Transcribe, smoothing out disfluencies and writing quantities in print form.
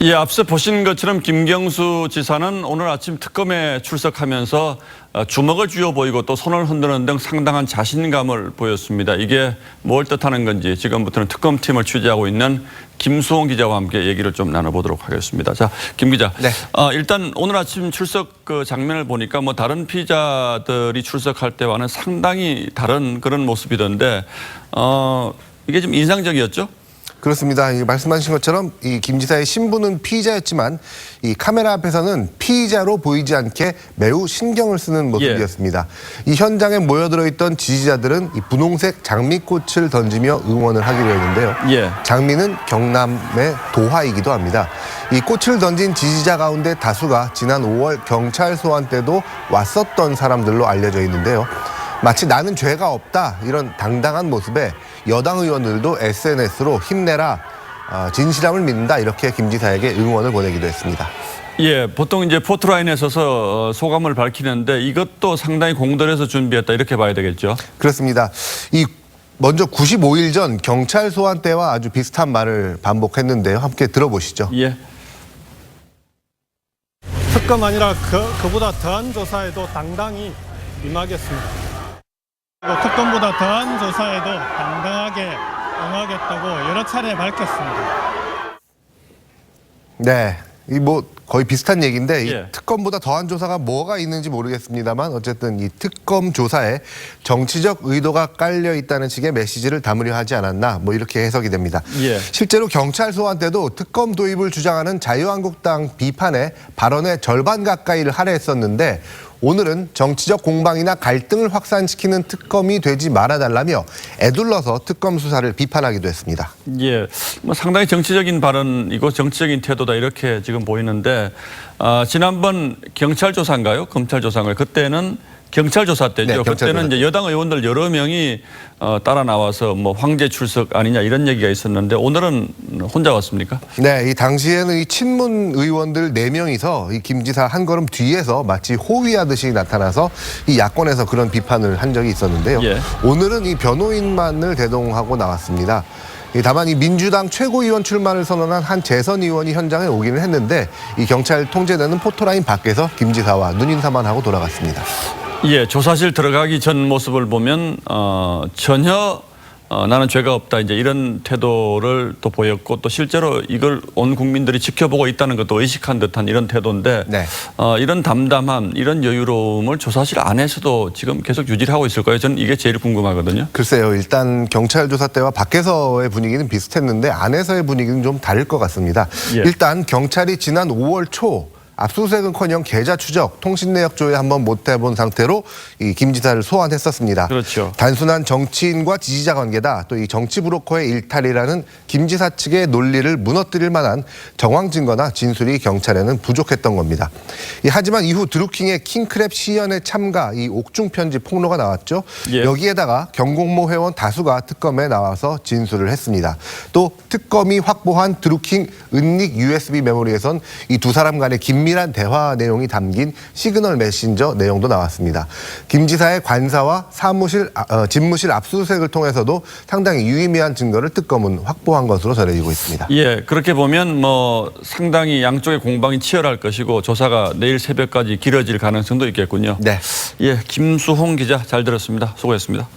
예, 앞서 보신 것처럼 김경수 지사는 오늘 아침 특검에 출석하면서 주먹을 쥐어 보이고 또 손을 흔드는 등 상당한 자신감을 보였습니다. 이게 뭘 뜻하는 건지 지금부터는 특검팀을 취재하고 있는 김수홍 기자와 함께 얘기를 좀 나눠보도록 하겠습니다. 자, 김 기자. 네. 일단 오늘 아침 출석 그 장면을 보니까 뭐 다른 피의자들이 출석할 때와는 상당히 다른 그런 모습이던데 이게 좀 인상적이었죠? 그렇습니다. 말씀하신 것처럼 이 김 지사의 신분은 피의자였지만 이 카메라 앞에서는 피의자로 보이지 않게 매우 신경을 쓰는 모습이었습니다. 이 현장에 모여들어 있던 지지자들은 이 분홍색 장미꽃을 던지며 응원을 하기로 했는데요. 예. 장미는 경남의 도화이기도 합니다. 이 꽃을 던진 지지자 가운데 다수가 지난 5월 경찰 소환 때도 왔었던 사람들로 알려져 있는데요. 마치 나는 죄가 없다 이런 당당한 모습에 여당 의원들도 SNS로 힘내라, 진실함을 믿는다 이렇게 김 지사에게 응원을 보내기도 했습니다. 예, 보통 이제 포트라인에 서서 소감을 밝히는데 이것도 상당히 공들여서 준비했다 이렇게 봐야 되겠죠? 그렇습니다. 먼저 95일 전 경찰 소환 때와 아주 비슷한 말을 반복했는데요. 함께 들어보시죠. 예. 특검 아니라 그보다 더한 조사에도 당당히 임하겠습니다. 특검보다 더한 조사에도 당당하게 응하겠다고 여러 차례 밝혔습니다. 네, 거의 비슷한 얘기인데 이 예. 특검보다 더한 조사가 뭐가 있는지 모르겠습니다만 어쨌든 이 특검 조사에 정치적 의도가 깔려 있다는 식의 메시지를 담으려 하지 않았나 이렇게 해석이 됩니다. 예. 실제로 경찰 소환 때도 특검 도입을 주장하는 자유한국당 비판에 발언의 절반 가까이를 할애했었는데 오늘은 정치적 공방이나 갈등을 확산시키는 특검이 되지 말아달라며 애둘러서 특검 수사를 비판하기도 했습니다. 예, 상당히 정치적인 발언이고 정치적인 태도다 이렇게 지금 보이는데 지난번 경찰 조사인가요? 검찰 조사인가요? 그때는 경찰 조사 때죠. 네, 경찰 그때는 조사. 이제 여당 의원들 여러 명이 따라 나와서 황제 출석 아니냐 이런 얘기가 있었는데 오늘은 혼자 왔습니까? 네, 이 당시에는 이 친문 의원들 4명이서 이 김 지사 한 걸음 뒤에서 마치 호위하듯이 나타나서 이 야권에서 그런 비판을 한 적이 있었는데요. 예. 오늘은 이 변호인만을 대동하고 나왔습니다. 다만 이 민주당 최고위원 출마를 선언한 한 재선 의원이 현장에 오기는 했는데 이 경찰 통제되는 포토라인 밖에서 김 지사와 눈인사만 하고 돌아갔습니다. 예, 조사실 들어가기 전 모습을 보면 전혀 나는 죄가 없다 이제 이런 태도를 또 보였고 또 실제로 이걸 온 국민들이 지켜보고 있다는 것도 의식한 듯한 이런 태도인데 네. 이런 담담함, 이런 여유로움을 조사실 안에서도 지금 계속 유지를 하고 있을 거예요. 저는 이게 제일 궁금하거든요. 글쎄요. 일단 경찰 조사 때와 밖에서의 분위기는 비슷했는데 안에서의 분위기는 좀 다를 것 같습니다. 예. 일단 경찰이 지난 5월 초 압수수색은커녕 계좌 추적, 통신 내역 조회 한번 못 해본 상태로 이 김 지사를 소환했었습니다. 그렇죠. 단순한 정치인과 지지자 관계다. 또 이 정치 브로커의 일탈이라는 김 지사 측의 논리를 무너뜨릴 만한 정황 증거나 진술이 경찰에는 부족했던 겁니다. 하지만 이후 드루킹의 킹크랩 시연에 참가, 이 옥중 편지 폭로가 나왔죠. 예. 여기에다가 경공모 회원 다수가 특검에 나와서 진술을 했습니다. 또 특검이 확보한 드루킹 은닉 USB 메모리에선 이 두 사람 간의 긴밀한 대화 내용이 담긴 시그널 메신저 내용도 나왔습니다. 김 지사의 관사와 집무실 압수수색을 통해서도 상당히 유의미한 증거를 특검은 확보한 것으로 전해지고 있습니다. 예, 그렇게 보면 상당히 양쪽의 공방이 치열할 것이고 조사가 내일 새벽까지 길어질 가능성도 있겠군요. 네. 예, 김수홍 기자 잘 들었습니다. 수고했습니다.